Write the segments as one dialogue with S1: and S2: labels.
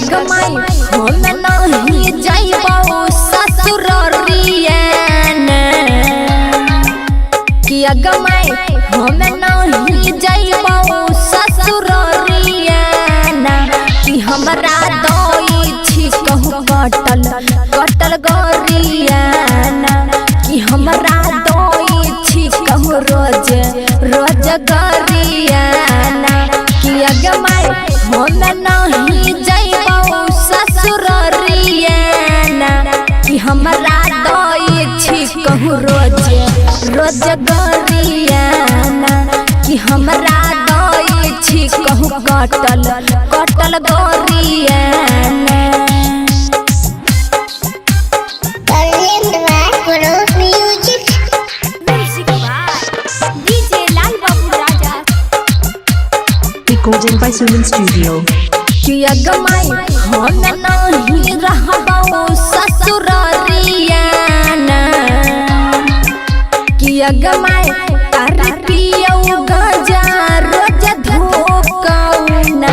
S1: अगमाई हम नहीं जाइबो ससुररिया कि अगमाई हम नहीं जाइबो ससुररिया कि हमरा दई छी कहू कटल कटल गरिया कि हमरा दई छी कहू रोज रोज गरिया कि अगमाई हम नहीं जाइबो ससुररिया कि हमरा दई छी कहू रोज रोज गरिया कि हमरा दई छी कहू कटल कटल गरिया
S2: Recording by Suman Studio.
S1: कि अगमाई हम नहीं रहबो ससुररिया कि अगमाई तार पियौ गजा रोज धोकौना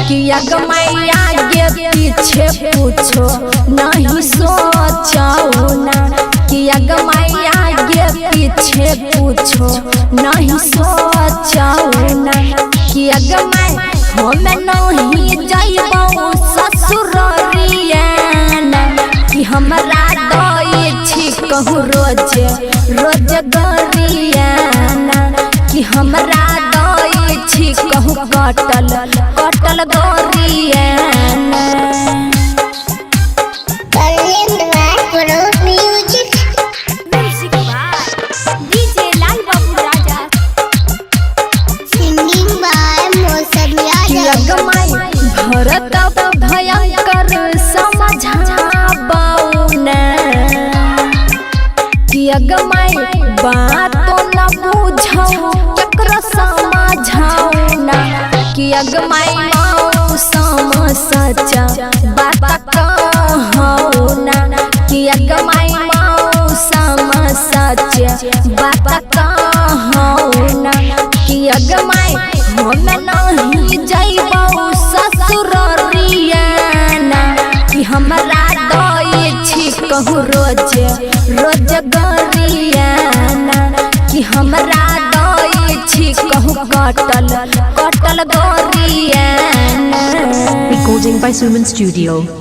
S1: कि अगमाई आगे पीछे पूछो नहीं सोचौना कि अगमाई आगे पीछे पूछो नहीं सोचौना कि अगमाई हम नहीं जाइबो ससुररिया कि हमरा दई छी कहू रोज रोज गरिया कि हमरा दई छी कहू कटल कटल गरिया भरत भयंकर समझाबौ कि अगमाई बात न बुझौ केकरा समझौ कि अगमाई मौसम सच बात कहौ कि अगमाई मौसम सच बात कहौ कि अगमाई हम नहीं जाइबो ससुररिया कि हमरा दई छी कहू रोज रोज गरिया कि हमरा दई छी कहू कटल कटल गरिया
S2: Recording by Suman Studio.